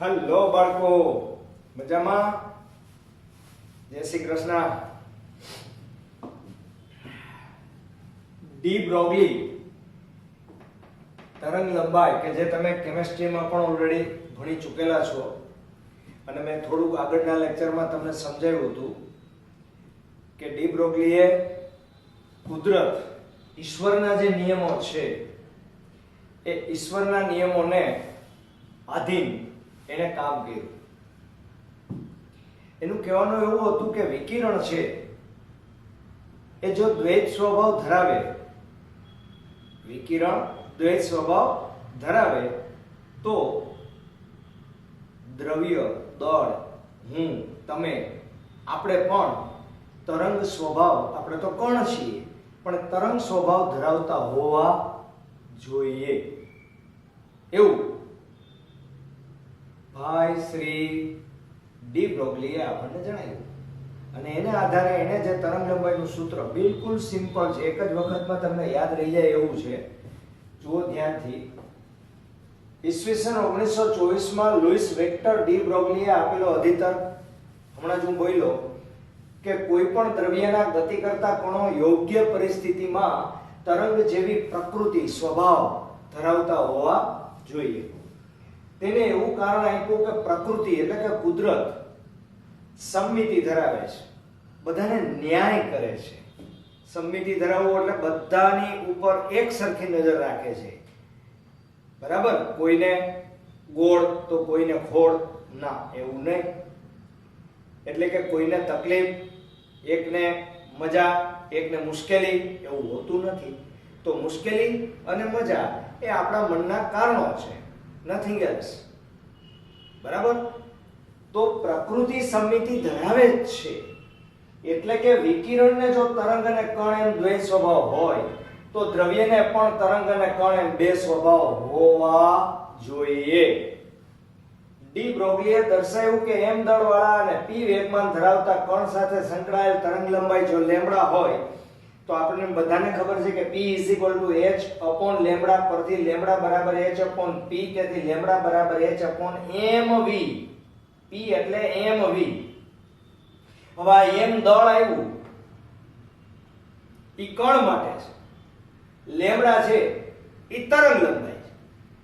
Hello બાળકો, મજામાં? જય શ્રી કૃષ્ણ. ડી બ્રોગલી તરંગ લંબાઈ કે જે તમે કેમેસ્ટ્રીમાં પણ ઓલરેડી ભણી ચૂકેલા છો અને મેં થોડુંક આગળના લેક્ચરમાં તમને સમજાવ્યું હતું કે ડી બ્રોગલીએ કુદરત, ઈશ્વરના જે નિયમો છે એ ઈશ્વરના નિયમોને આધીન એને કામ કર્યું. એનું કહેવાનું એવું હતું કે વિકિરણ છે એ જો દ્વૈત સ્વભાવ ધરાવે, વિકિરણ દ્વૈત સ્વભાવ ધરાવે તો દ્રવ્ય, દળ, હું, તમે, આપણે પણ તરંગ સ્વભાવ, આપણે તો કણ છીએ પણ તરંગ સ્વભાવ ધરાવતા હોવા જોઈએ એવું ભાઈ શ્રી ડી બ્રોગલીએ આપણને જણાવ્યું. અને એના આધારે એને જે તરંગ લંબાઈનું સૂત્ર બિલકુલ સિમ્પલ છે, એક જ વખતમાં તમને યાદ રહી જાય એવું છે. જુઓ ધ્યાનથી. ઈસવીસન 1924 માં લુઈસ વિક્ટર ડી બ્રોગલીએ આપેલો અધિતર્ક હમણાં જ હું બોલ્યો કે કોઈ પણ દ્રવ્યના ગતિ કરતા કણો યોગ્ય પરિસ્થિતિમાં તરંગ જેવી પ્રકૃતિ, સ્વભાવ ધરાવતા હોવા જોઈએ. તેને એવું કારણ આપ્યું કે પ્રકૃતિ એટલે કે કુદરત સમમિતિ ધરાવે છે, બધાને ન્યાય કરે છે. સમમિતિ ધરાવવું એટલે બધાની ઉપર એક સરખી નજર રાખે છે, બરાબર? કોઈને ગોળ તો કોઈને ખોળ ના, એવું નહીં. એટલે કે કોઈને તકલીફ, એકને મજા, એકને મુશ્કેલી, એવું હોતું નથી. તો મુશ્કેલી અને મજા એ આપણા મનના કારણો છે, નથિંગ એલ્સ, બરાબર? તો પ્રકૃતિ સમમિતિ ધરાવે જ છે. એટલે કે વિકિરણને જો તરંગ અને કણ એમ દ્વૈત સ્વભાવ હોય તો દ્રવ્યને પણ તરંગ અને કણ એમ બે સ્વભાવ હોવા જોઈએ. ડી બ્રોગલીએ દર્શાવ્યું કે m દળવાળા અને p વેગમાન ધરાવતા કણ સાથે સંકળાયેલ તરંગ લંબાઈ જો લેમ્બડા હોય તો આપણને બધાને ખબર છે કે p h/λ પરથી λ બરાબર h/p, તેથી λ બરાબર h/mv. p એટલે mv. હવે આ m દળ આવ્યું ઈ કણ માટે છે, લેમ્બડા છે ઈ તરંગ લંબાઈ છે.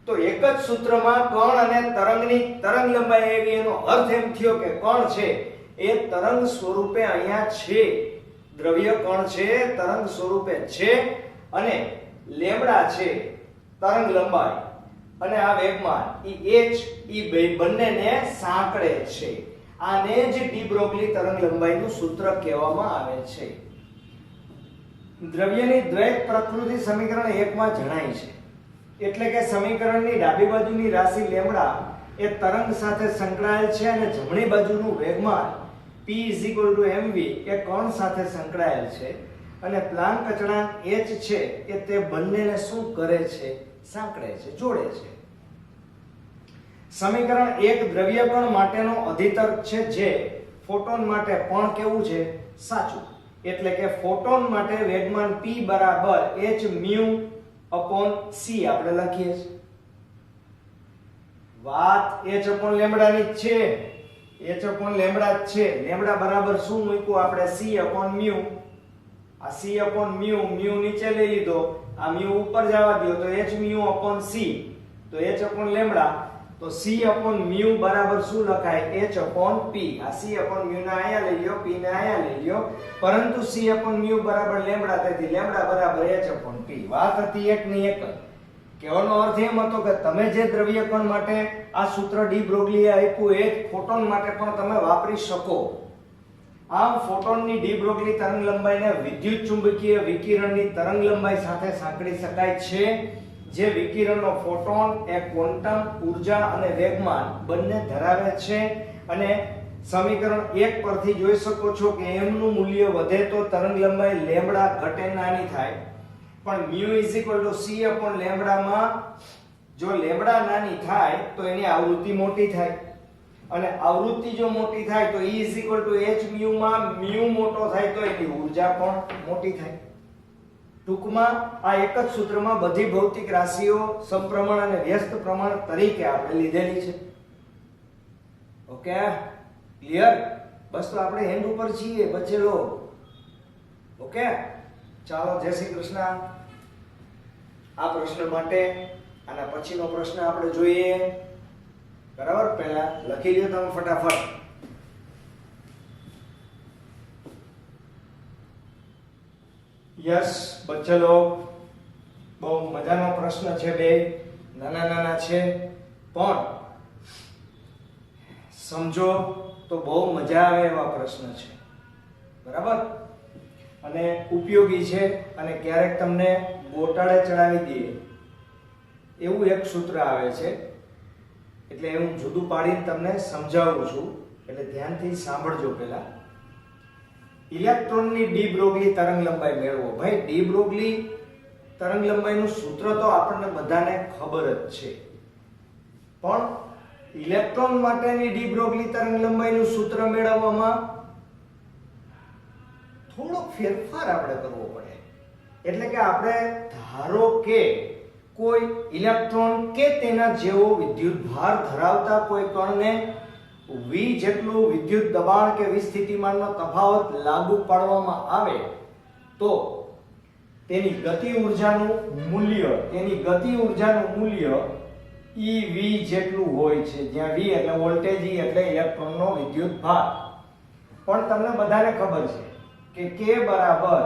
તો એક જ સૂત્રમાં કણ અને તરંગની તરંગ લંબાઈ એવી, એનો અર્થ એમ થયો કે કણ છે એ તરંગ સ્વરૂપે અહીંયા છે, દ્રવ્ય કણ છે તરંગ સ્વરૂપે છે, અને લેમ્બડા છે તરંગ લંબાઈ અને આ વેગમાન ઈ h ઈ બંનેને સાંકળે છે. આને જ ડી બ્રોગલી તરંગ લંબાઈનું સૂત્ર કહેવામાં આવે છે. દ્રવ્યની દ્વૈત પ્રકૃતિ સમીકરણ 1 માં જણાય છે. એટલે કે સમીકરણની ડાબી બાજુની રાશિ લેમ્બડા એ તરંગ સાથે સંકળાયેલ છે અને જમણી બાજુનું વેગમાન p mv એ કણ સાથે સંકળાયેલ છે, અને પ્લાન્ક અચળાંક h છે એ તે બંનેને શું કરે છે? સાંકળે છે, જોડે છે. સમીકરણ 1 દ્રવ્ય કણ માટેનો અધિતર્ક છે, જે ફોટોન માટે પણ કેવું છે? સાચું. એટલે કે ફોટોન માટે વેગમાન p બરાબર h/c આપણે લખીએ છીએ. વાત h/λ ની જ છે, h/λ જ છે. લેમ્બડા બરાબર શું મૂક્યું આપણે? c/μ. આ c/μ, નીચે લઈ લીધો, આ μ ઉપર જવા દો તો h/c. તો h/λ તો c/μ બરાબર શું લખાય? h/p. આ c/μ ને અહીંયા લઈ લ્યો, p ને અહીંયા લઈ લ્યો, પરંતુ c/μ બરાબર લેમ્બડા, તેથી લેમ્બડા બરાબર h/p. વાત હતી એક ની એક. કહેવાનો અર્થ એમ હતો કે તમે જે દ્રવ્ય કણ માટે આ સૂત્ર ડી બ્રોગલીએ આપ્યું એ ફોટોન માટે પણ તમે વાપરી શકો. આમ ફોટોનની ડી બ્રોગલી તરંગ લંબાઈને વિદ્યુત ચુંબકીય વિકિરણની તરંગ લંબાઈ સાથે સાંકળી શકાય છે, જે વિકિરણનો ફોટોન એ ક્વોન્ટમ ઉર્જા અને વેગમાન બંને ધરાવે છે. અને સમીકરણ 1 પરથી જોઈ શકો છો કે m નું મૂલ્ય વધે તો તરંગ લંબાઈ લેમ્બડા ઘટે, નાની થાય. પણ μ c/λ માં જો લેમ્બડા નાની થાય તો એની આવૃત્તિ મોટી થાય, અને આવૃત્તિ જો મોટી થાય તો e h/μ માં μ મોટો થાય તો એની ઊર્જા પણ મોટી થાય. ટૂંકમાં આ એક જ સૂત્રમાં બધી ભૌતિક રાશિઓ સમપ્રમાણ અને વ્યસ્ત પ્રમાણ તરીકે આપણે લીધેલી છે. Okay, clear? બસ તો આપણે એન્ડ ઉપર છીએ બચેલો. ઓકે, ચાલો, જય શ્રી કૃષ્ણ. આ પ્રશ્ન માટે આના પછીનો પ્રશ્ન આપણે જોઈએ. બરાબર, પહેલા લખી લ્યો તમે ફટાફટ. યસ બચ્ચલો, બહુ મજાનો પ્રશ્ન છે. બે નાના નાના છે પણ સમજો તો બહુ મજા આવે એવા પ્રશ્ન છે. બરાબર, અને ઉપયોગી છે અને ક્યારેક તમને ગોટાળે ચડાવી દે એવું એક સૂત્ર આવે છે. એટલે હું જુદું પાડીને તમને સમજાવું છું, એટલે ધ્યાનથી સાંભળજો. પહેલા ઇલેક્ટ્રોનની ડી બ્રોગલી તરંગલંબાઈ મેળવો. ભાઈ, ડી બ્રોગલી તરંગલંબાઈનું સૂત્ર તો આપણને બધાને ખબર જ છે, પણ ઇલેક્ટ્રોન માટેની ડી બ્રોગલી તરંગલંબાઈનું સૂત્ર મેળવવામાં થોડો ફેરફાર આપણે કરવો પડે. એટલે કે આપણે ધારો કે કોઈ ઇલેક્ટ્રોન કે તેના જેવો વિદ્યુત ભાર ધરાવતા કોઈ કણને v જેટલું વિદ્યુત દબાણ કે વિસ્થિતિમાનનો તફાવત લાગુ પાડવામાં આવે તો તેની ગતિ ઊર્જાનું મૂલ્ય ev જેટલું હોય છે, જ્યાં v એટલે વોલ્ટેજ, e એટલે ઇલેક્ટ્રોનનો વિદ્યુત ભાર. પણ તમને બધાને ખબર છે કે k બરાબર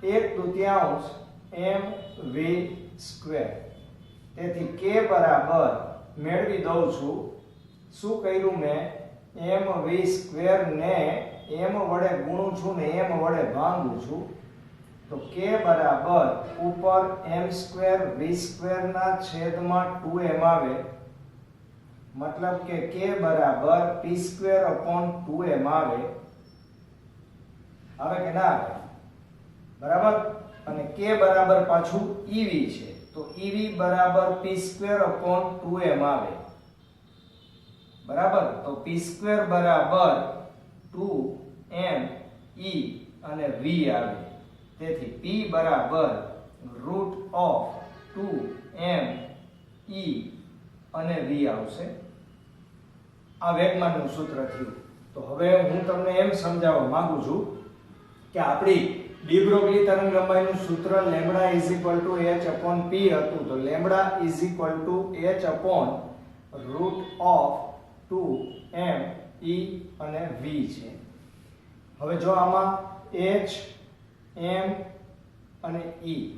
1/2 mv². તેથી k બરાબર મેળવી દઉં છું. શું કર્યું મેં? mv² ને m વડે ગુણું છું ને m વડે ભાંગું છું. તો k બરાબર ઉપર m² v² ના છેદમાં 2m આવે. મતલબ કે k બરાબર p²/2m આવે. આવે કે ના આવે? બરાબર. અને k બરાબર પાછું ev છે, તો ev બરાબર p²/2m આવે. બરાબર. તો p² બરાબર 2m e અને v આવે. તેથી p બરાબર √2m e અને v આવશે. આ વેગમાનનું સૂત્ર થયું. તો હવે હું તમને એમ સમજાવવા માંગુ છું કે આપણી ડી બ્રોગલી તરંગલંબાઈનું સૂત્ર λ h/p હતું. તો λ h/√2m e અને v છે. હવે જો આમાં h, m અને e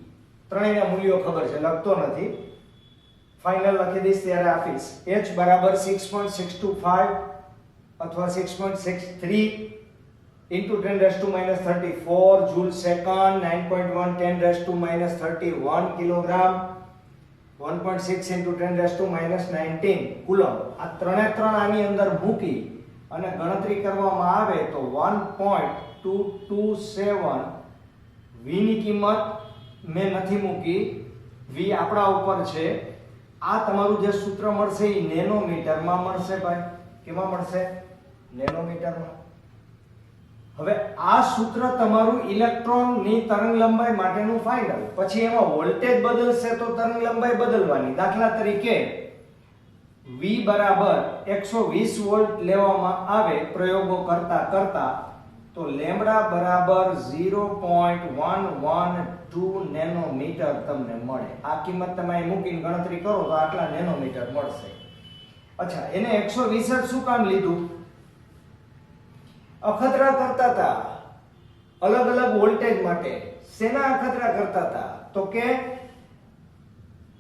ત્રણેયના મૂલ્યો ખબર છે, લખતો નથી, ફાઇનલ લખી દઈશ ત્યારે આપીશ. h બરાબર 6.625 અથવા 6.63 into 10⁻34 joule second, 9.1 10⁻31 kilogram, 1.6 into 10⁻19 coulomb. આ ત્રણે ત્રણ આની અંદર મૂકી અને ગણતરી કરવામાં આવે તો 1.227 v ની કિંમત મેં નથી મૂકી, v આપણા ઉપર છે. આ તમારું જે સૂત્ર મળશે એ નેનોમીટરમાં મળશે. ભાઈ, કેમાં મળશે? નેનોમીટરમાં. હવે આ સૂત્ર તમારું ઇલેક્ટ્રોનની તરંગલંબાઈ માટેનું ફાઇનલ. પછી એમાં વોલ્ટેજ બદલશે તો તરંગલંબાઈ બદલવાની. દાખલા તરીકે v બરાબર 120 વોલ્ટ લેવામાં આવે પ્રયોગો કરતા તો લેમ્બડા બરાબર 0.112 નેનોમીટર તમને મળે. આ કિંમત તમે અહીં મૂકીને ગણતરી કરો તો આટલા નેનોમીટર મળશે. અચ્છા, એને 120 જ શું કામ લીધું? અખતરા કરતા હતા અલગ અલગ વોલ્ટેજ માટે. શેના અખતરા કરતા હતા? તો કે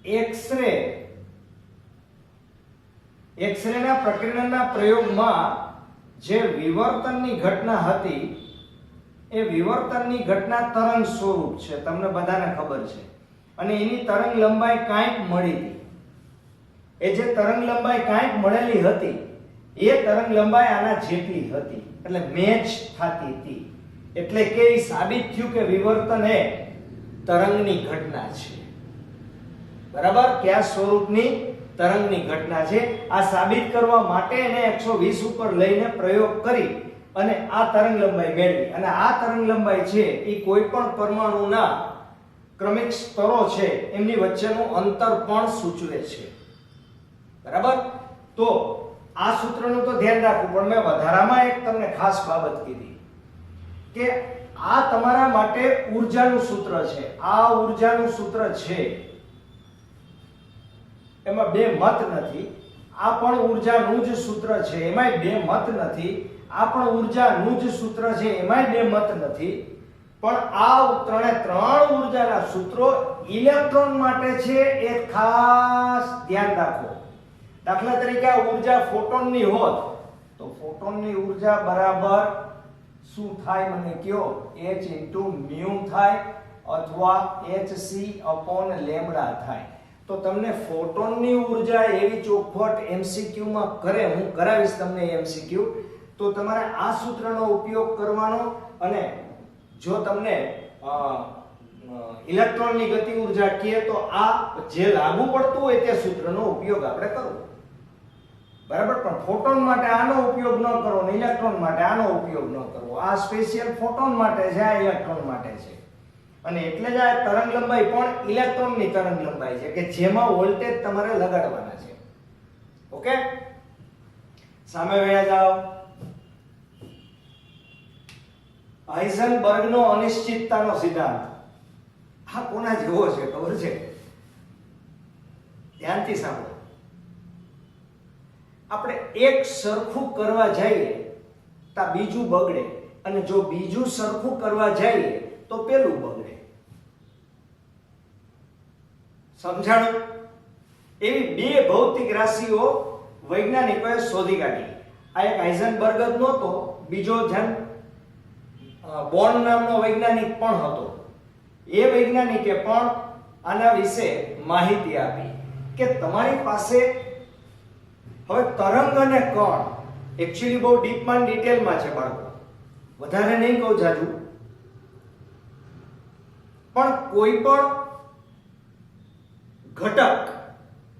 એક્સ-રે ના પ્રકીર્ણનના પ્રયોગમાં જે વિવર્તનની ઘટના હતી એ વિવર્તનની ઘટના તરંગ સ્વરૂપ છે, તમને બધાને ખબર છે. અને એની તરંગ લંબાઈ કાંઈક મળી હતી. એ જે તરંગ લંબાઈ કાંઈક મળેલી હતી એ તરંગ લંબાઈ આના જેટલી હતી, એટલે મેચ થતી હતી. એટલે કે એ સાબિત થયું કે વિવર્તન એ તરંગની ઘટના છે. બરાબર. કયા સ્વરૂપની? તરંગની ઘટના છે. આ સાબિત કરવા માટે એને 120 ઉપર લઈને પ્રયોગ કરી અને આ તરંગ લંબાઈ મેળવી. અને આ તરંગ લંબાઈ છે એ કોઈ પણ પરમાણુના ક્રમિક સ્તરો છે એમની વચ્ચેનું અંતર પણ સૂચવે છે. બરાબર. તો આ સૂત્રનું તો ધ્યાન રાખવું, પણ મેં વધારામાં એક તમને ખાસ બાબત કીધી કે આ તમારા માટે ઊર્જાનું સૂત્ર છે. આ ઊર્જાનું સૂત્ર છે, એમાં બે મત નથી. આ પણ ઊર્જાનું જ સૂત્ર છે, એમાંય બે મત નથી. આ પણ ઊર્જાનું જ સૂત્ર છે, એમાંય બે મત નથી. પણ આ ત્રણ ઊર્જાના સૂત્રો ઇલેક્ટ્રોન માટે છે, એ ખાસ ધ્યાન રાખો. દાખલા તરીકે આ ઊર્જા ફોટોનની હોત તો ફોટોનની ઊર્જા બરાબર શું થાય મને કયો? h μ થાય અથવા hc/λ થાય. તો તમને ફોટોનની ઊર્જા એવી ચોખવટ MCQ માં કરે, હું કરાવીશ તમને MCQ, તો તમારે આ સૂત્રનો ઉપયોગ કરવાનો. અને જો તમને ઇલેક્ટ્રોનની ગતિ ઊર્જા કહે તો આ જે લાગુ પડતું હોય તે સૂત્રનો ઉપયોગ આપણે કરવો, બરાબર. પણ ફોટોન માટે આનો ઉપયોગ ન કરો ને ઇલેક્ટ્રોન માટે આનો ઉપયોગ ન કરવો. આ સ્પેશિયલ ફોટોન માટે છે, આ ઇલેક્ટ્રોન માટે છે. અને એટલે જ આ તરંગ લંબાઈ પણ ઇલેક્ટ્રોનની તરંગ લંબાઈ છે કે જેમાં વોલ્ટેજ તમારે લગાડવાના છે. ઓકે, સામે વળ્યા જાઓ. હાઇઝનબર્ગનો અનિશ્ચિતતાનો સિદ્ધાંત. આ કોના જેવો છે ખબર છે? ધ્યાનથી સાંભળો. આપણે એક સરખું કરવા જઈએ તો બીજું બગડે, અને જો બીજું સરખું કરવા જઈએ તો પેલું બગડે. સમજાણું? એવી બે ભૌતિક રાશિઓ વૈજ્ઞાનિકોએ શોધી કાઢી. આ એક હાઇઝનબર્ગ જ નહોતો, બીજો જન બોર્ન નામનો વૈજ્ઞાનિક પણ હતો. એ વૈજ્ઞાનિકે પણ આના વિશે માહિતી આપી કે તમારી પાસે હવે તરંગ અને કણ, એકચ્યુઅલી બહુ ડીપમાં ડિટેલમાં છે બાળકો, વધારે નહીં કહું જાજુ, પણ કોઈ પણ ઘટક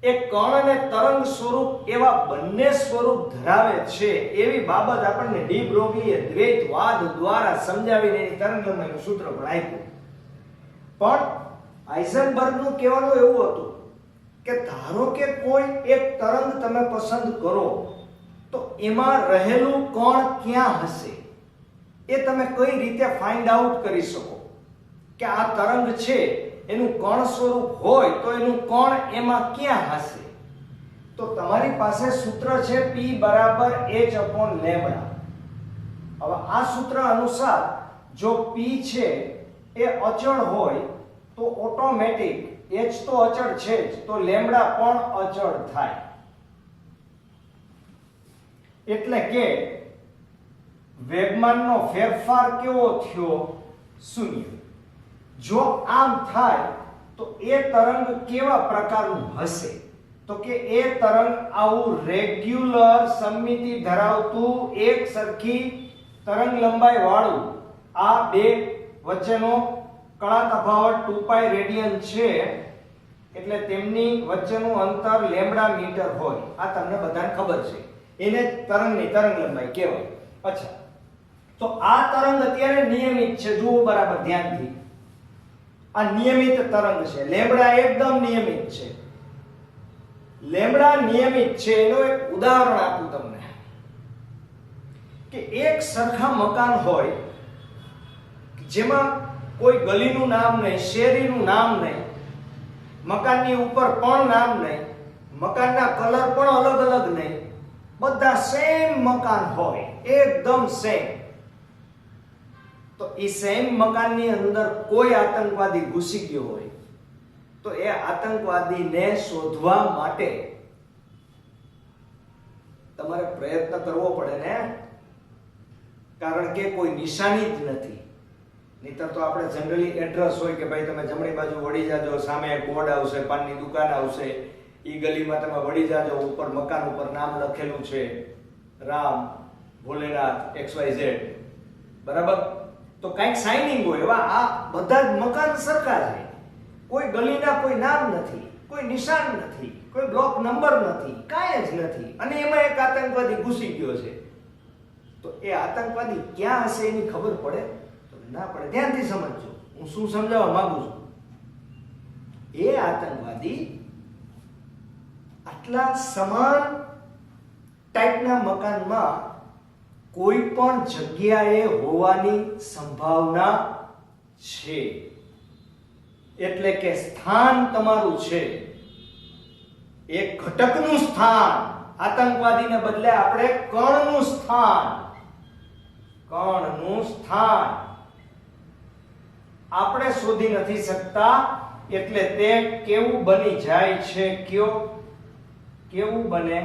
એ કણ અને તરંગ સ્વરૂપ એવા બંને સ્વરૂપ ધરાવે છે એવી બાબત આપણને ડી બ્રોગલીએ દ્વૈતવાદ દ્વારા સમજાવીને એની તરંગ લંબાઈનું સૂત્ર પણ આપ્યું. પણ હાઇઝનબર્ગનું કહેવાનું એવું હતું કે ધારો કે કોઈ એક તરંગ તમે પસંદ કરો તો એમાં રહેલું કણ ક્યાં હશે એ તમે કઈ રીતે ફાઇન્ડ આઉટ કરી શકો કે આ તરંગ છે એનું કણ સ્વરૂપ હોય તો એનું કણ એમાં ક્યાં હશે? તો તમારી પાસે સૂત્ર છે P બરાબર h/λ. હવે આ સૂત્ર અનુસાર જો P છે એ અચળ હોય તો ઓટોમેટિક h તો અચળ છે જ, તો લેમ્બડા પણ અચળ થાય. એટલે કે વેગમાનનો ફેરફાર કેવો થયો? શૂન્ય. જો આમ થાય તો એ તરંગ કેવા પ્રકારનું હશે? તો કે એ તરંગ આવું રેગ્યુલર સમમિતિ ધરાવતું એક સરખી તરંગ લંબાઈ વાળું, આ બે વચ્ચેનો કણા તફાવત 2π રેડિયન છે, એટલે તેમની વચ્ચેનું અંતર લેમ્બડા મીટર હોય. આ તમને બધાને ખબર છે, એને તરંગની તરંગ લંબાઈ કહેવાય. અચ્છા, તો આ તરંગ અત્યારે નિયમિત છે. જુઓ બરાબર ધ્યાનથી, આ નિયમિત તરંગ છે. લેમ્બડા એકદમ નિયમિત છે. લેમ્બડા નિયમિત છે એનું એક ઉદાહરણ આપું તમને કે એક સરખા મકાન હોય જેમાં કોઈ ગલીનું નામ નહીં, શેરીનું નામ નહીં, મકાનની ઉપર પણ નામ નહીં, મકાનના કલર પણ અલગ અલગ નહીં, બધા સેમ મકાન હોય, એકદમ સેમ. તો એ સેમ મકાનની અંદર કોઈ આતંકવાદી ઘૂસી ગયો હોય તો એ આતંકવાદીને શોધવા માટે તમારે પ્રયત્ન કરવો પડે ને, કારણ કે કોઈ નિશાની જ નથી. નહીતર તો આપણે જનરલી એડ્રેસ હોય કે ભાઈ તમે જમણી બાજુ વળી જાજો, સામે એક બોર્ડ આવશે, પાનની દુકાન આવશે, ઈ ગલીમાં તમે વળી જાજો, ઉપર મકાન ઉપર નામ લખેલું છે રામ, ભોલેનાથ, XYZ, બરાબર. તો કંઈક સાઇનિંગ હોય. એવા આ બધા જ મકાન સરખા છે, કોઈ ગલીના કોઈ નામ નથી, કોઈ નિશાન નથી, કોઈ બ્લોક નંબર નથી, કાંઈ જ નથી, અને એમાં એક આતંકવાદી ઘૂસી ગયો છે. તો એ આતંકવાદી ક્યાં હશે એની ખબર પડે? તો ના પડે. ધ્યાનથી સમજજો હું શું સમજાવવા માંગુ છું. એ આતંકવાદી આટલા સમાન ટાઈપના મકાનમાં કોઈ પણ જગ્યાએ હોવાની સંભાવના છે, એટલે કે સ્થાન તમારું છે એક ઘટકનું સ્થાન. આતંકવાદીને બદલે આપણે કણનું સ્થાન આપણે શોધી નથી શકતા, એટલે તે કેવું બની જાય છે? કેવું બને?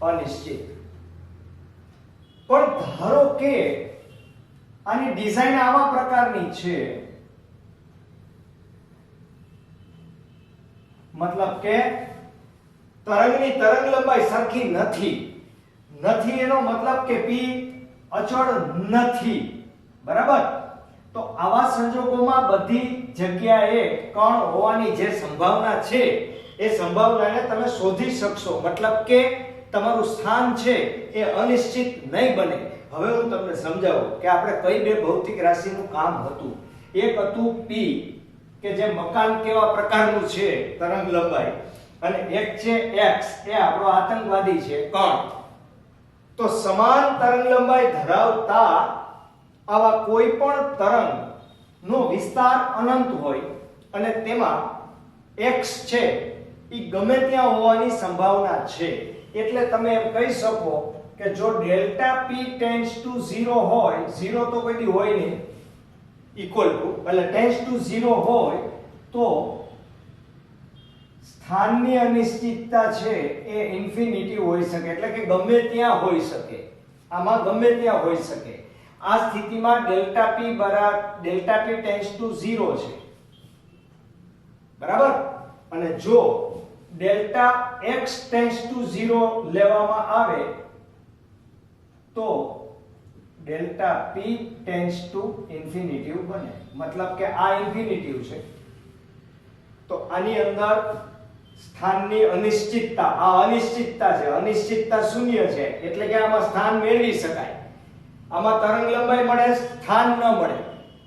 અનિશ્ચિત. પણ ધારો કે આની ડિઝાઇન આવા પ્રકારની છે, મતલબ કે તરંગની તરંગ લંબાઈ સરખી નથી. એનો મતલબ કે p અચળ નથી, બરાબર? તો આવા સંજોગોમાં બધી જગ્યાએ કણ હોવાની જે સંભાવના છે એ સંભાવનાને તમે શોધી શકશો, મતલબ કે તમારું સ્થાન છે એ અનિશ્ચિત નહીં બને. હવે હું તમને સમજાવું કે આપણે કઈ બે ભૌતિક રાશિનું કામ હતું. એક હતું p કે જે મકાન કેવા પ્રકારનું છે તરંગ લંબાઈ, અને એક છે x એ આપણો આતંકવાદી છે કણ. તો સમાન તરંગ લંબાઈ ધરાવતા આવા કોઈ પણ તરંગનો વિસ્તાર અનંત હોય અને તેમાં x છે એ ગમે ત્યાં હોવાની સંભાવના છે. એટલે તમે એમ કહી શકો કે જો ડેલ્ટા p ટેન્ડ્સ ટુ 0 હોય, 0 તો કોઈ દી હોય નહીં, ઇક્વલ ટુ એટલે ટેન્ડ્સ ટુ 0 હોય તો સ્થાનની અનિશ્ચિતતા છે એ ઇન્ફિનિટી હોઈ શકે, એટલે કે ગમે ત્યાં હોઈ શકે. આમાં ગમે ત્યાં હોઈ શકે. આ સ્થિતિમાં ડેલ્ટા p ટેન્ડ્સ ટુ 0 છે, બરાબર? અને જો ડેલ્ટા x ટેન્ડ્સ ટુ 0 લેવામાં આવે તો delta p tends to infinity બને, મતલબ કે આ ઇન્ફિનિટી છે. તો આની અંદર સ્થાનની અનિશ્ચિતતા, આ અનિશ્ચિતતા છે, અનિશ્ચિતતા શૂન્ય છે, એટલે કે આમાં સ્થાન મેળવી શકાય. આમાં તરંગ લંબાઈ મળે, સ્થાન ન મળે.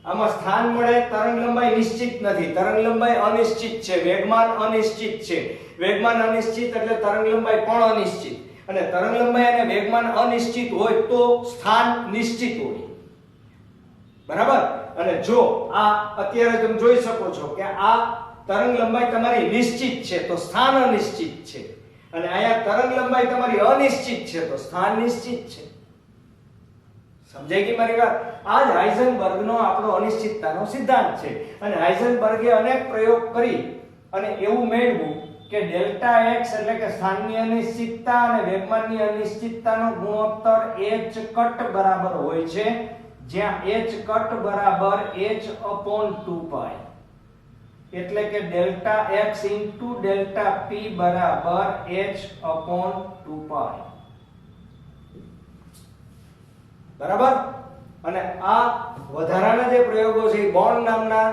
આમાં સ્થાન મળે, તરંગ લંબાઈ નિશ્ચિત નથી, તરંગ લંબાઈ અનિશ્ચિત છે, વેગમાન અનિશ્ચિત છે. વેગમાન અનિશ્ચિત એટલે તરંગ લંબાઈ પણ અનિશ્ચિત, અને તરંગ લંબાઈ અને વેગમાન અનિશ્ચિત હોય તો સ્થાન નિશ્ચિત હોય, બરાબર? અને જો આ અત્યારે તમે જોઈ શકો છો કે આ તરંગ લંબાઈ તમારી નિશ્ચિત છે તો સ્થાન અનિશ્ચિત છે, અને અહીંયા તરંગ લંબાઈ તમારી અનિશ્ચિત છે તો સ્થાન નિશ્ચિત છે. સમજાય ગઈ મારી વાત? આ જ હાઇઝનબર્ગનો આપણો અનિશ્ચિતતાનો સિદ્ધાંત છે, અને હાઇઝનબર્ગે અનેક પ્રયોગ કરી અને એવું મેળવ્યું કે ડેલ્ટા x એટલે કે સ્થાનની અનિશ્ચિતતા અને વેગમાનની અનિશ્ચિતતાનો ગુણોત્તર h કટ બરાબર હોય છે, જ્યાં h કટ બરાબર h/2π, એટલે કે delta x into delta p બરાબર h/2π, બરાબર? અને આ વધારાના જે પ્રયોગો છે બોર્ન નામના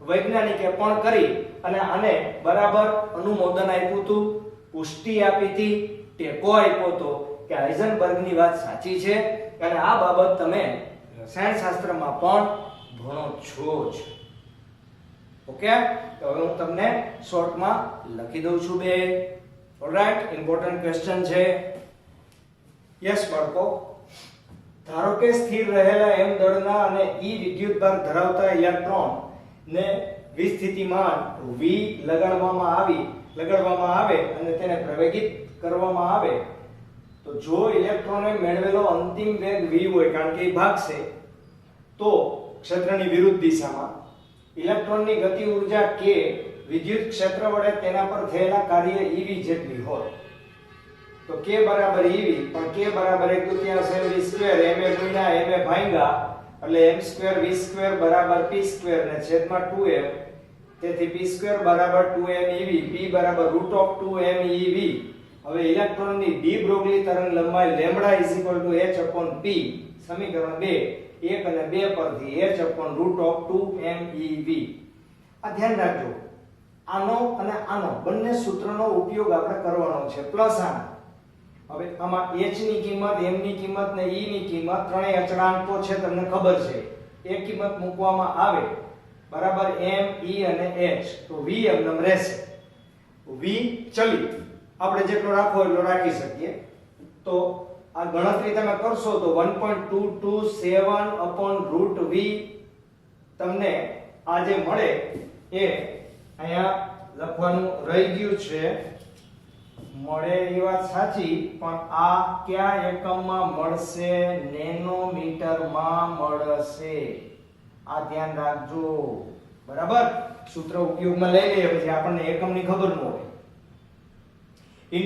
વૈજ્ઞાનિકે પણ કરી અને આને બરાબર અનુમોદન આપ્યું હતું, પુષ્ટિ આપી હતી, ટેકો આપ્યો હતો કે હાઇઝનબર્ગની વાત સાચી છે, અને આ બાબત તમે રસાયણશાસ્ત્રમાં પણ ભણો છો જ. ઓકે, તો હવે હું તમને શોર્ટમાં લખી દઉં છું બે. ઓલરાઈટ, ઇમ્પોર્ટન્ટ ક્વેશ્ચન છે. યસ બાળકો, ધારો કે સ્થિર રહેલા m દળના અને e વિદ્યુતભાર ધરાવતા ઇલેક્ટ્રોન ને વિસ્થિતિમાન v લગાડવામાં આવે અને તેને પ્રવેગિત કરવામાં આવે તો જો ઇલેક્ટ્રોને મેળવેલો અંતિમ વેગ v હોય, કારણ કે એ ભાગશે, તો ક્ષેત્રની વિરુદ્ધ દિશામાં ઇલેક્ટ્રોનની ગતિ ઊર્જા k વિદ્યુત ક્ષેત્ર વડે તેના પર થયેલા કાર્ય ev જેટલી હોય. તો k બરાબર ev, પણ k બરાબર 1/3 v2 ma ગુણ્યા ma ભાંગા એટલે m2 v2 બરાબર p2 ને છેદમાં 2m, તેથી p2 બરાબર 2m ev, p બરાબર √2m ev. હવે ઇલેક્ટ્રોનની ડી બ્રોગલી તરંગ લંબાઈ લેમ્બડા h/p, સમીકરણ 2 1 અને 2 પરથી h/√2m ev. આ ધ્યાન રાખજો, આનો અને આનો બંને સૂત્રનો ઉપયોગ આપણે કરવાનો છે, પ્લસ આના. હવે આમાં h ની કિંમત, m ની કિંમત ને e ની કિંમત ત્રણેય અચળાંકો છે, તમને ખબર છે. એક કિંમત મૂકવામાં આવે બરાબર m, e અને h, તો v એમનેમ રહેશે. v ચલી આપણે જેટલો રાખવો એટલો રાખી શકીએ. તો આ ગણતરી તમે કરશો તો 1.227/√v તમને આ જે મળે એ અહીંયા લખવાનું રહી ગયું છે. મળે એ વાત સાચી, પણ આ કયા એકમમાં મળશે? નેનોમીટરમાં મળશે. આ ધ્યાન રાખજો, બરાબર. સૂત્ર ઉપયોગમાં લઈ લઈએ પછી આપણને એકમની ખબર ન હોય. * 10⁻⁹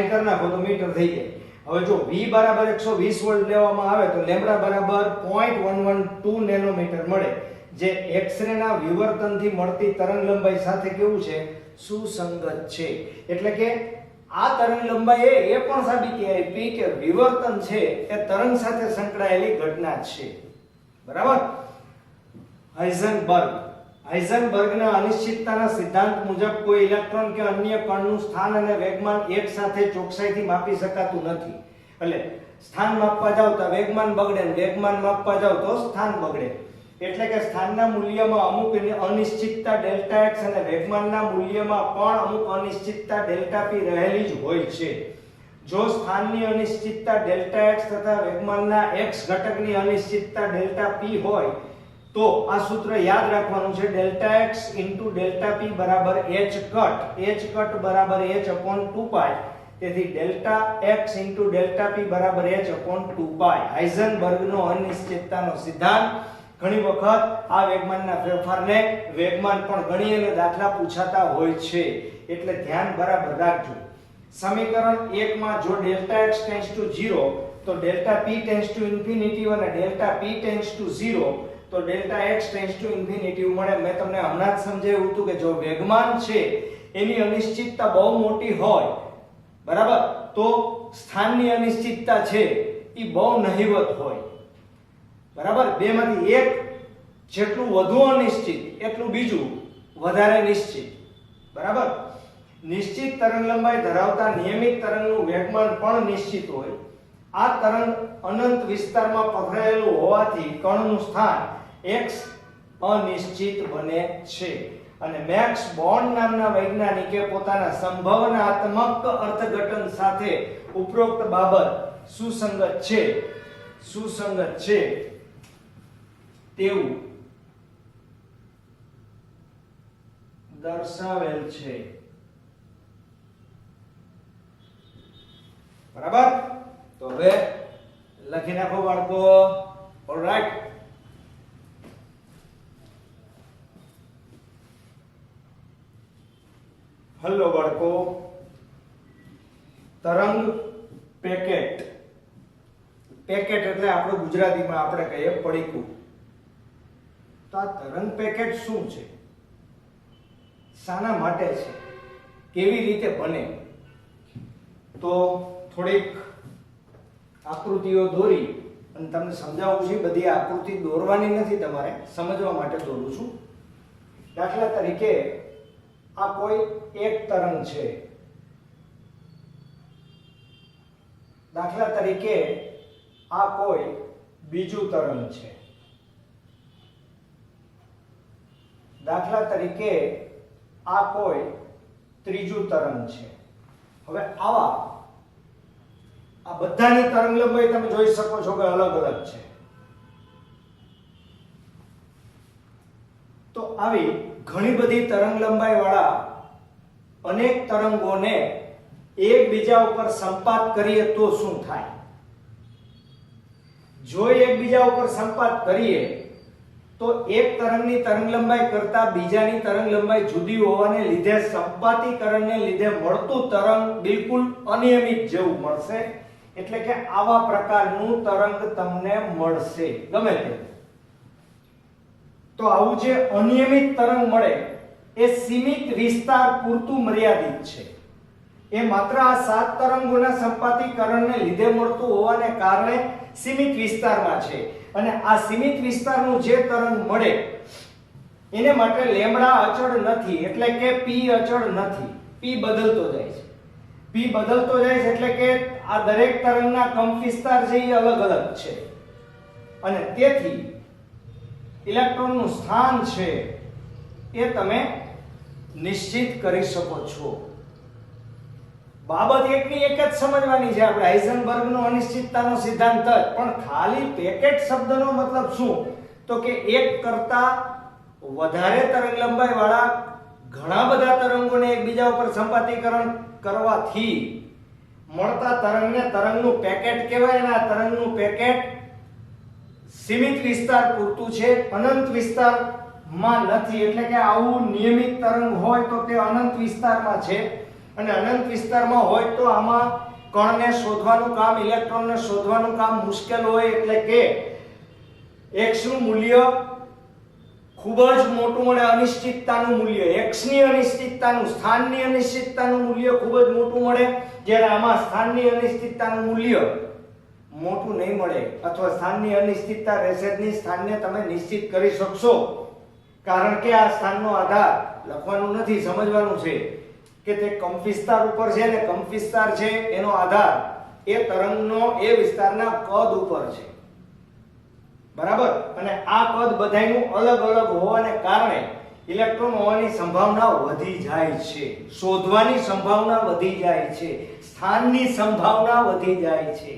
કરી નાખો તો મીટર થઈ જાય. હવે જો v બરાબર 120 વોલ્ટ લેવામાં આવે તો લેમ્બડા બરાબર 0.112 નેનોમીટર મળે, જે એક્સ-રે ના વિવર્તનથી મળતી તરંગ લંબાઈ સાથે કેવું છે? સુસંગત છે. એટલે કે આ તરંગ લંબાઈ એ પણ સાબિતી આપી કે વિવર્તન છે એ તરંગ સાથે સંકળાયેલી ઘટના છે, બરાબર. હાઇઝનબર્ગના અનિશ્ચિતતાના સિદ્ધાંત મુજબ કોઈ ઇલેક્ટ્રોન કે અન્ય કણનું સ્થાન અને વેગમાન એક સાથે ચોકસાઈથી માપી શકાતું નથી. એટલે સ્થાન માપવા જાવ તો વેગમાન બગડે ને વેગમાન માપવા જાવ તો સ્થાન બગડે. એટલે કે સ્થાનના મૂલ્યમાં અમુક અનિશ્ચિતતા ડેલ્ટા x અને વેગમાનના મૂલ્યમાં પણ અમુક અનિશ્ચિતતા ડેલ્ટા p રહેલી જ હોય છે. જો સ્થાનની અનિશ્ચિતતા ડેલ્ટા x તથા વેગમાનના x ઘટકની અનિશ્ચિતતા ડેલ્ટા p હોય તો આ સૂત્ર યાદ રાખવાનું છે. ડેલ્ટા x ડેલ્ટા p બરાબર h કટ બરાબર h/2π. તેથી ડેલ્ટા x ડેલ્ટા p બરાબર h/2π. હાઇઝનબર્ગનો અનિશ્ચિતતાનો સિદ્ધાંત. ઘણી વખત આ વેગમાનના ફેરફારને વેગમાન પણ ગણી અને દાખલા પૂછાતા હોય છે, એટલે ધ્યાન બરાબર રાખજો. સમીકરણ 1 માં જો ડેલ્ટા x → 0 તો ડેલ્ટા p → ઇન્ફિનિટી અને ડેલ્ટા p → 0 તો ડેલ્ટા x → ઇન્ફિનિટી મળે. મેં તમને હમણાં જ સમજાવ્યું હતું કે જો વેગમાન છે એની અનિશ્ચિતતા બહુ મોટી હોય, બરાબર, તો સ્થાનની અનિશ્ચિતતા છે એ બહુ નહિવત હોય, બરાબર. બેમાંથી એક જેટલું વધુ અનિશ્ચિત એટલું બીજું વધારે નિશ્ચિત, બરાબર. નિશ્ચિત તરંગ લંબાઈ ધરાવતા નિયમિત તરંગનું વેગમાન પણ નિશ્ચિત હોય. આ તરંગ અનંત વિસ્તારમાં પથરાયેલું હોવાથી કણનું સ્થાન x અનિશ્ચિત બને છે. અને મેક્સ બોર્ન નામના વૈજ્ઞાનિકે પોતાના સંભાવનાત્મક અર્થઘટન સાથે ઉપરોક્ત બાબત સુસંગત છે તેવું દર્શાવેલ છે, બરાબર. તો હવે લખી નાખો બાળકો. ઓલરાઈટ. હલો બાળકો. તરંગ પેકેટ. પેકેટ એટલે આપણે ગુજરાતીમાં આપણે કહીએ પડીકું. તો આ તરંગ પેકેટ શું છે? શાના માટે છે? કેવી રીતે બને? તો થોડીક આકૃતિઓ દોરી અને તમને સમજાવું છું. બધી આકૃતિ દોરવાની નથી, તમારે સમજવા માટે દોરું છું. દાખલા તરીકે આ કોઈ એક તરંગ છે. દાખલા તરીકે આ કોઈ બીજું તરંગ છે. દાખલા તરીકે આ કોઈ ત્રીજું તરંગ છે. હવે આ બધાની તરંગ લંબાઈ તમે જોઈ શકો છો કે અલગ અલગ છે. તો આવી ઘણી બધી તરંગ લંબાઈ વાળા અનેક તરંગોને એકબીજા ઉપર સંપાત કરીએ તો શું થાય? જો એકબીજા ઉપર સંપાત કરીએ તો એક તરંગની તરંગ લંબાઈ કરતા બીજાની તરંગ લંબાઈ જુદી હોવાને લીધે સંપાતીકરણને લીધે મળતું તરંગ બિલકુલ અનિયમિત જેવું મળશે. એટલે કે આવા પ્રકારનું તરંગ તમને મળશે ગમે તે. તો આવું જે અનિયમિત તરંગ મળે એ સીમિત વિસ્તાર પૂરતું મર્યાદિત છે. એ માત્ર આ 7 તરંગોના સંપાતીકરણને લીધે મળતું હોવાને કારણે સીમિત વિસ્તારમાં છે. અને આ સીમિત વિસ્તારનું જે તરંગ મળે એને માટે લેમ્બડા અચળ નથી, એટલે કે p અચળ નથી. p બદલતો જાય છે. p બદલતો જાય છે એટલે કે આ દરેક તરંગના કંપ વિસ્તાર છે એ અલગ અલગ છે. અને તેથી ઇલેક્ટ્રોનનું સ્થાન છે એ તમે નિશ્ચિત કરી શકો છો. બાબત એકની એક જ સમજવાની છે આપણે, હાઇઝનબર્ગનો અનિશ્ચિતતાનો સિદ્ધાંત જ. પણ ખાલી પેકેટ શબ્દનો મતલબ શું? તો કે એક કરતા વધારે તરંગલંબાઈ વાળા ઘણા બધા તરંગોને એકબીજા ઉપર સંપાતીકરણ કરવાથી મળતા તરંગને તરંગનું પેકેટ કહેવાય. અને આ તરંગનું પેકેટ સીમિત વિસ્તાર પૂરતું છે, અનંત વિસ્તારમાં નથી. એટલે કે આવું નિયમિત તરંગ હોય તો તે અનંત વિસ્તારમાં છે, અને અનંત વિસ્તારમાં હોય તો આમાં કણને શોધવાનું કામ, ઇલેક્ટ્રોનને શોધવાનું કામ મુશ્કેલ હોય. એટલે કે x નું મૂલ્ય ખૂબ જ મોટું મળે, અનિશ્ચિતતાનું મૂલ્ય, x ની અનિશ્ચિતતાનું, સ્થાનની અનિશ્ચિતતાનું મૂલ્ય ખૂબ જ મોટું મળે, જ્યારે આમાં સ્થાનની અનિશ્ચિતતાનું મૂલ્ય મોટું નહીં મળે, અથવા સ્થાનની અનિશ્ચિતતા રહેશે જ નહીં. સ્થાનને તમે નિશ્ચિત કરી શકશો, કારણ કે આ સ્થાનનો આધાર લખવાનું નથી, સમજવાનું છે કે તે કંપવિસ્તાર ઉપર છે, ને કંપવિસ્તાર છે એનો આધાર એ તરંગનો એ વિસ્તારના કદ ઉપર છે, બરાબર. અને આ કદ બધાયનું અલગ અલગ હોવાને કારણે ઇલેક્ટ્રોન હોવાની સંભાવના વધી જાય છે, શોધવાની સંભાવના વધી જાય છે, સ્થાનની સંભાવના વધી જાય છે.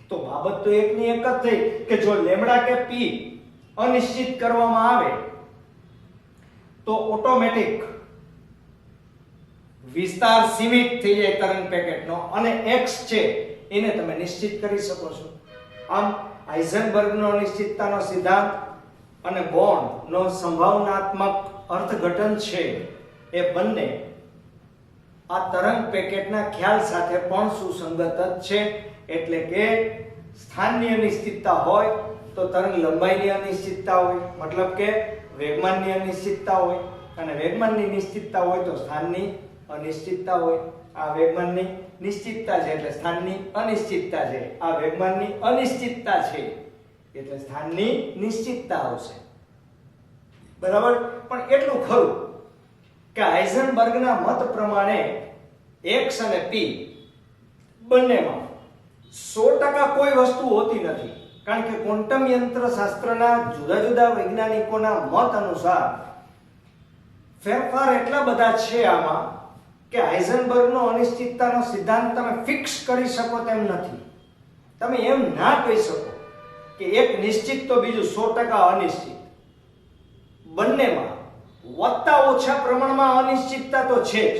તો બાબત તો એકની એક જ થઈ કે જો લેમ્ડા કે પી અનિશ્ચિત કરવામાં આવે તો ઓટોમેટિક વિસ્તાર સીમિત થઈ જાય તરંગ પેકેટનો, અને x છે એને તમે નિશ્ચિત કરી શકો છો. આમ હાઇઝનબર્ગનો અનિશ્ચિતતાનો સિદ્ધાંત અને બોર્નનો સંભાવનાત્મક અર્થઘટન છે એ બંને આ તરંગ પેકેટના ખ્યાલ સાથે પણ સુસંગત જ છે. એટલે કે સ્થાનની અનિશ્ચિતતા હોય તો તરંગ લંબાઈની અનિશ્ચિતતા હોય, મતલબ કે વેગમાનની અનિશ્ચિતતા હોય, અને વેગમાનની નિશ્ચિતતા હોય તો સ્થાનની અનિશ્ચિતતા હોય. આ વેગમાનની નિશ્ચિતતા છે એટલે સ્થાનની અનિશ્ચિતતા છે, આ વેગમાનની અનિશ્ચિતતા છે એટલે સ્થાનની નિશ્ચિતતા આવશે, બરાબર. પણ એટલું ખરું કે હાઇઝનબર્ગના મત પ્રમાણે x અને p બંનેમાં 100% કોઈ વસ્તુ હોતી નથી, કારણ કે ક્વોન્ટમ યંત્રશાસ્ત્રના જુદા જુદા વૈજ્ઞાનિકોના મત અનુસાર ફેરફાર એટલા બધા છે આમાં કે હાઇઝનબર્ગનો અનિશ્ચિતતાનો સિદ્ધાંત તમે ફિક્સ કરી શકો તેમ નથી. તમે એમ ના કહી શકો કે એક નિશ્ચિત તો બીજું 100% અનિશ્ચિત. બંનેમાં વધતા ઓછા પ્રમાણમાં અનિશ્ચિતતા તો છે જ,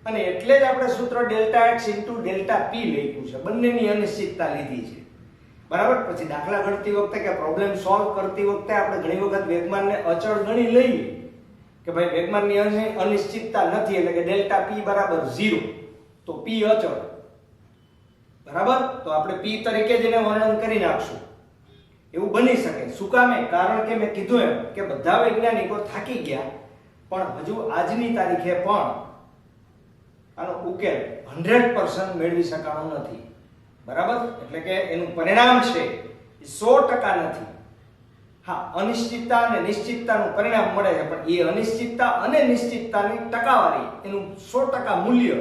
અને એટલે જ આપણે સૂત્ર ડેલ્ટા x ડેલ્ટા p લખ્યું છે, બંનેની અનિશ્ચિતતા લીધી છે, બરાબર. પછી દાખલા ગણતી વખતે કે પ્રોબ્લેમ સોલ્વ કરતી વખતે આપણે ઘણી વખત વેગમાનને અચળ ગણી લઈએ કે ભાઈ વેગમાનની અનિશ્ચિતતા નથી, એટલે કે ડેલ્ટા p બરાબર 0, તો p અચળ, બરાબર. તો આપણે p તરીકે જ એને વર્ણન કરી નાખશું. એવું બની શકે. શું કામે? કારણ કે મેં કીધું એમ કે બધા વૈજ્ઞાનિકો થાકી ગયા, પણ હજુ આજની તારીખે પણ આનો ઉકેલ 100% મેળવી શકાણો નથી, બરાબર. એટલે કે એનું પરિણામ છે એ 100% નથી. હા, અનિશ્ચિતતા અને નિશ્ચિતતાનું પરિણામ મળે છે, પણ એ અનિશ્ચિતતા અને નિશ્ચિતતાની ટકાવારી, એનું 100% મૂલ્ય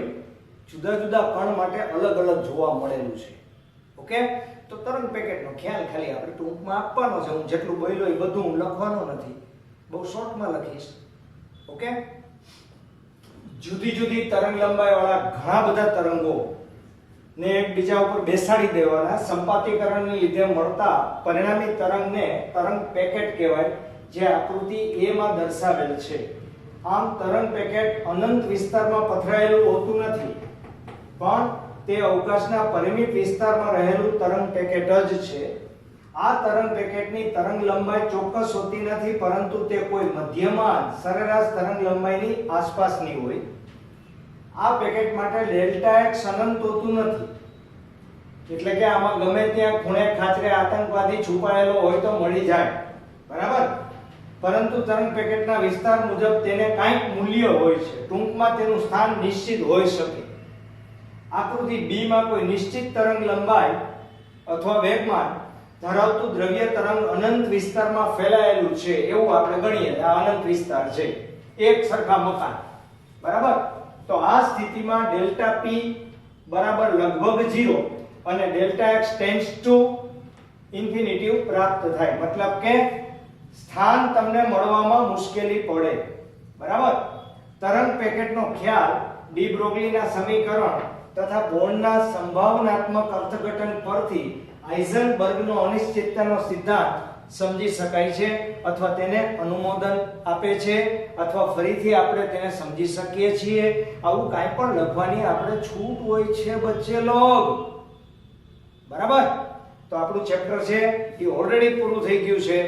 જુદા જુદા કણ માટે અલગ અલગ જોવા મળેલું છે. ઓકે. તો તરંગ પેકેટનો ખ્યાલ ખાલી આપણે ટૂંકમાં આપવાનો છે. હું જેટલું બોલ્યો એ બધું હું લખવાનો નથી, બહુ શોર્ટમાં લખીશ. ઓકે. જુદી જુદી તરંગ લંબાઈ વાળા ઘણા બધા તરંગો ને એકબીજા ઉપર બેસાડી દેવાના, સંપાતીકરણને લીધે મળતા પરિણામી તરંગને તરંગ પેકેટ કહેવાય, જે આકૃતિ A માં દર્શાવેલ છે. આમ તરંગ પેકેટ અનંત વિસ્તારમાં પથરાયેલું હોતું નથી, પણ તે અવકાશના પરિમિત વિસ્તારમાં રહેલું તરંગ પેકેટ જ છે. આ તરંગ પેકેટની તરંગ લંબાઈ ચોક્કસ હોતી નથી, પરંતુ તે કોઈ મધ્યમાન સરેરાશ તરંગ લંબાઈની આસપાસની હોય. આ પેકેટ માટે ડેલ્ટા x અનંત હોતું નથી, એટલે કે આમાં ગમે ત્યાં ખૂણે ખાચરે આતંકવાદી છુપાયેલો હોય તો મળી જાય, બરાબર. પરંતુ તરંગ પેકેટના વિસ્તાર મુજબ તેને કંઈક મૂલ્ય હોય છે, ટૂંકમાં તેનું સ્થાન નિશ્ચિત હોઈ શકે. આકૃતિ B માં કોઈ નિશ્ચિત તરંગ લંબાઈ અથવા વેગમાન ધરાવતું દ્રવ્ય તરંગ અનંત વિસ્તારમાં ફેલાયેલું છે એવું આપણે ગણીએ. આ અનંત વિસ્તાર છે, એક સરખા મકાન, બરાબર. તો આ સ્થિતિમાં ડેલ્ટા p બરાબર લગભગ 0 અને delta x tends to infinity પ્રાપ્ત થાય, મતલબ કે સ્થાન તમને મળવામાં મુશ્કેલી પડે, બરાબર. તરંગ પેકેટનો ખ્યાલ ડી બ્રોગલીના સમીકરણ તથા બોર્નના સંભાવનાત્મક અર્થઘટન પરથી હાઇઝનબર્ગનો અનિશ્ચિતતાનો સિદ્ધાંત સમજી શકાય છે અથવા તેને અનુમોદન આપે છે અથવા ફરીથી આપણે તેને સમજી શકીએ છીએ. આવું કાંઈ પણ લખવાની આપણે છૂટ હોય છે બચ્ચે લોગ. બરાબર? તો આપણું ચેપ્ટર છે એ ઓલરેડી પૂરું થઈ ગયું છે.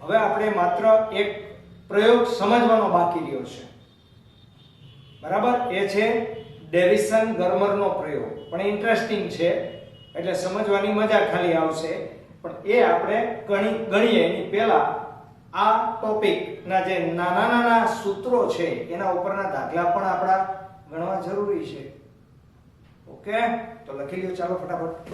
હવે આપણે માત્ર એક પ્રયોગ સમજવાનો બાકી રહ્યો છે. બરાબર? એ છે ડેવિસન ગર્મરનો પ્રયોગ. પણ ઇન્ટરેસ્ટિંગ છે એટલે સમજવાની મજા ખાલી આવશે. પણ એ આપણે ગણીએ એની પહેલા આ ટોપિક ના જે નાના નાના સૂત્રો છે એના ઉપરના દાખલા પણ આપણા ગણવા જરૂરી છે. ઓકે, તો લખી લ્યો ચાલો ફટાફટ.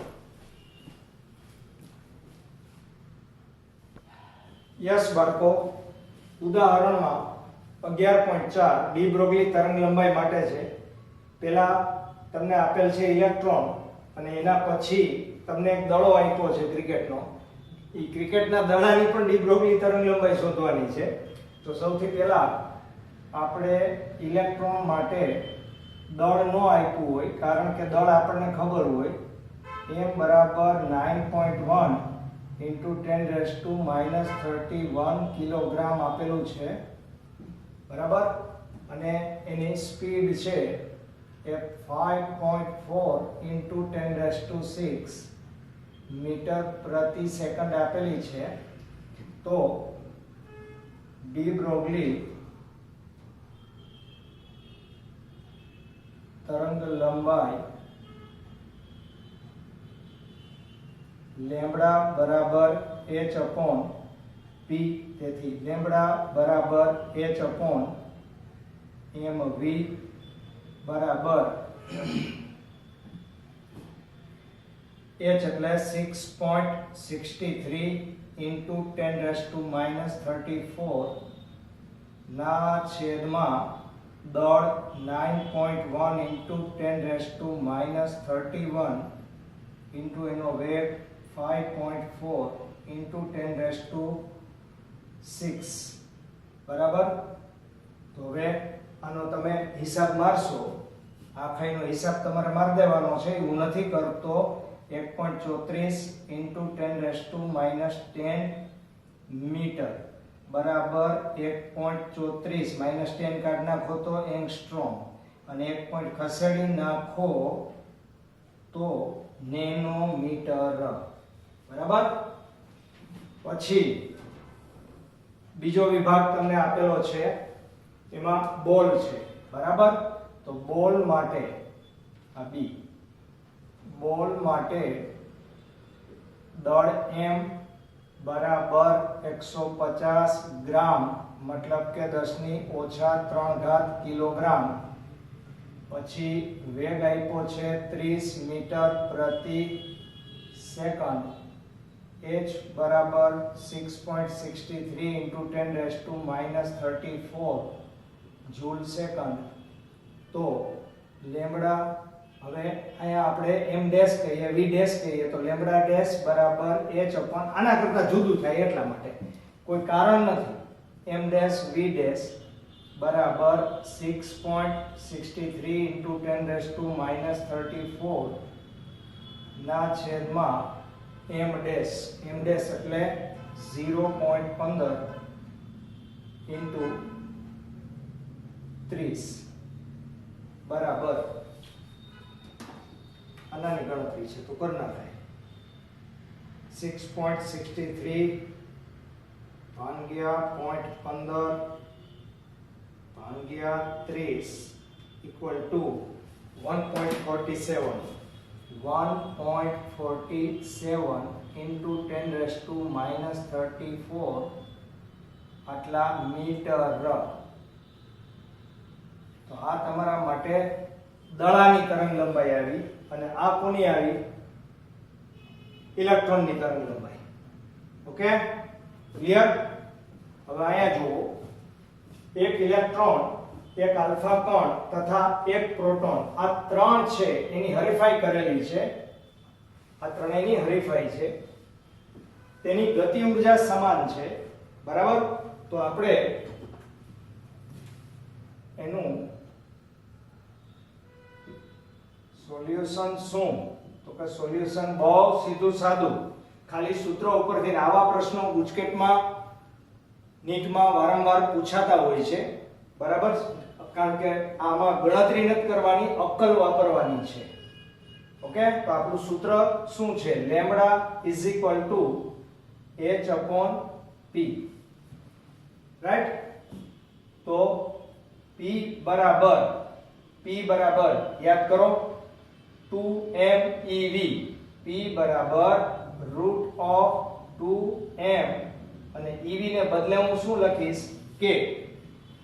યસ બાળકો, ઉદાહરણમાં 11.4 ડી બ્રોગલી તરંગ લંબાઈ માટે છે. પહેલા તમને આપેલ છે ઇલેક્ટ્રોન અને એના પછી તમને એક દડો આપ્યો છે ક્રિકેટનો. એ ક્રિકેટના દડાની પણ ડી બ્રોગલી તરંગ લંબાઈ શોધવાની છે. તો સૌથી પહેલા આપણે ઇલેક્ટ્રોન માટે દળ ન આપ્યું હોય, કારણ કે દળ આપણને ખબર હોય m બરાબર 9.1 into 10⁻³ કિલોગ્રામ આપેલું છે. બરાબર? અને એની સ્પીડ છે એ 5.4 into 10⁻⁶ મીટર પ્રતિ સેકન્ડ આપેલી છે. તો ડી બ્રોગલી તરંગ લંબાઈ લેમ્બડા બરાબર h/p. તેથી લેમ્બડા બરાબર h/mv બરાબર h એટલે 6.63 into 10⁻34 ના છેદમાં દળ 9.1 into 10⁻31 into એનો વેગ 5.4 into 10⁻6. બરાબર? તો હવે આનો તમે હિસાબ મારશો. આખાઈનો હિસાબ તમારે મારી દેવાનો છે, હું નથી કરતો. 1.34 into 10⁻10 મીટર બરાબર 1.34 -10 કાઢી નાખો તો એંગસ્ટ્રોમ, અને 1 પોઈન્ટ ખસેડી નાખો તો નેનોમીટર. બરાબર? પછી બીજો વિભાગ તમને આપેલો છે, એમાં બોલ છે. બરાબર? તો બોલ માટે આ બી, બોલ માટે દળ m બરાબર 150 ગ્રામ, મતલબ કે 10⁻³ કિલોગ્રામ. પછી વેગ આપ્યો છે 30 મીટર પ્રતિ સેકન્ડ. h બરાબર 6.63 into 10⁻34 જૂલ સેકન્ડ. તો લેમ્બડા, હવે અહીંયા આપણે m ડેશ કહીએ, v ડેશ કહીએ, તો લેમ્બડા ડેશ બરાબર h અપોન, આના કરતા જુદું થાય એટલા માટે, કોઈ કારણ નથી. m ડેશ v ડેશ બરાબર 6.63 into 10⁻34 ના છેદમાં m ડેશ. m ડેશ એટલે 0.15 into 30 બરાબર, આનાની ગણતરી છે તો કર નાખાય. 6.63 ભાગ્યા 0.15 ભાગ્યા 30 equal to 1.47. 1.47 into 10⁻34 આટલા મીટર. તો આ તમારા માટે દળાની તરંગ લંબાઈ આવી, અને આ કોની આવી? ઇલેક્ટ્રોનની તરંગ લંબાઈ. Okay, clear? હવે અહીંયા જુઓ, એક ઇલેક્ટ્રોન, એક આલ્ફા કણ તથા એક પ્રોટોન, આ ત્રણ છે એની હરીફાઈ કરેલી છે. આ ત્રણેયની હરીફાઈ છે, તેની ગતિ ઊર્જા સમાન છે. બરાબર? તો આપણે સોલ્યુશન શું? તો કે સોલ્યુશન બહુ સીધું સાદું, ખાલી સૂત્રો ઉપરથી. આવા પ્રશ્નો ગુજકેટમાં નીટમાં વારંવાર પૂછાતા હોય છે, બરાબર? કારણ કે આમાં ગણતરી નથી કરવાની, અક્કલ વાપરવાની છે. ઓકે, તો આપણું સૂત્ર શું છે? Lambda is equal to h upon p, right? તો p બરાબર યાદ કરો 2mev, p બરાબર રૂટ ઓફ 2m અને ev ને બદલે હું શું લખીશ? k.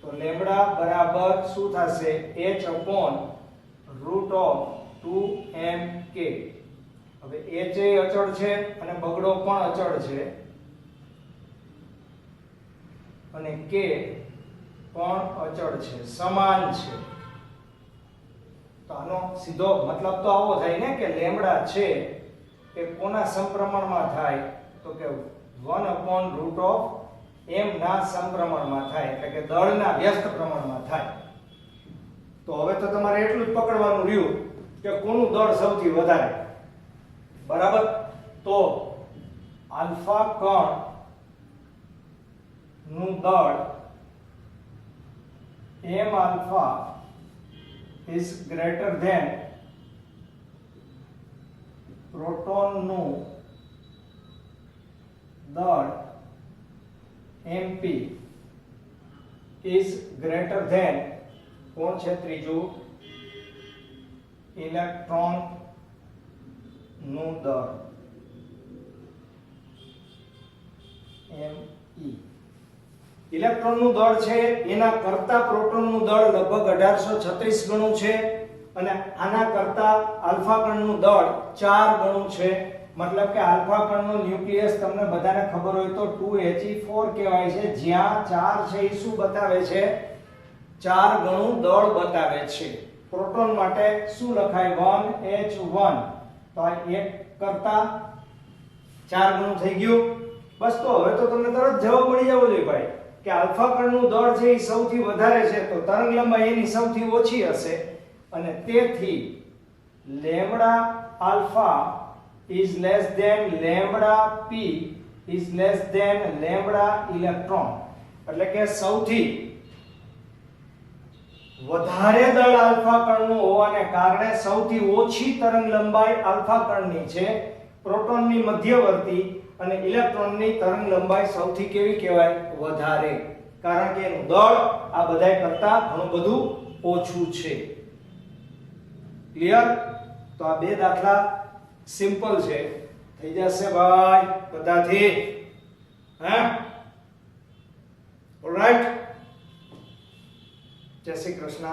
તો લેમ્બડા બરાબર શું થશે? h upon root of 2mk. હવે h એ અચળ છે અને બગડો પણ અચળ છે અને k પણ અચળ છે, સમાન છે. તો આનો સીધો મતલબ તો આવો થાય ને કે લેમ્બડા છે એ કોના સમપ્રમાણમાં થાય? તો કે 1 અપોન રૂટ ઓફ m ના સમપ્રમાણમાં થાય, એટલે કે દળના વ્યસ્ત પ્રમાણમાં થાય. તો હવે તો તમારે એટલું જ પકડવાનું રહ્યું કે કોનું દળ સૌથી વધારે, બરાબર? તો આલ્ફા કણ નું દળ m alpha is greater than proton નું દળ mp is greater than કોણ છે ત્રીજું? ઇલેક્ટ્રોન નું દળ me. ઇલેક્ટ્રોન નું દળ છે એના કરતા પ્રોટોન નું દળ લગભગ 1836 ગણું છે અને આના કરતા આલ્ફા કણનું દળ 4 ગણું છે. મતલબ કે આલ્ફા કણનો ન્યુક્લિયસ તમને બધાને ખબર હોય તો 2He4 કહેવાય છે, જ્યાં 4 છે એ શું બતાવે છે? 4 ગણું દળ બતાવે છે. પ્રોટોન માટે શું લખાય? 1H1. તો આ 1 કરતા 4 ગણું થઈ ગયું. બસ, તો હવે તો તમને તરત જવાબ મળી જવો જોઈએ ભાઈ કે આલ્ફા કણનું દળ છે એ સૌથી વધારે છે, તો તરંગ લંબાઈ એની સૌથી ઓછી હશે અને તેથી lambda alpha is less than lambda p is less than lambda electron. એટલે કે સૌથી વધારે દળ આલ્ફા કણનું હોવાને કારણે સૌથી ઓછી તરંગ લંબાઈ આલ્ફા કણની છે, પ્રોટોનની મધ્યવર્તી અને ઇલેક્ટ્રોનની તરંગ લંબાઈ સૌથી કેવી કહેવાય? વધારે, કારણ કે એનું દળ આ બધાય કરતા ઘણું બધું ઓછું છે. ક્લિયર? તો આ બે દાખલા સિમ્પલ છે, થઈ જશે ભાઈ બધાથી. હે, ઓલરાઈટ. જય શ્રી કૃષ્ણ.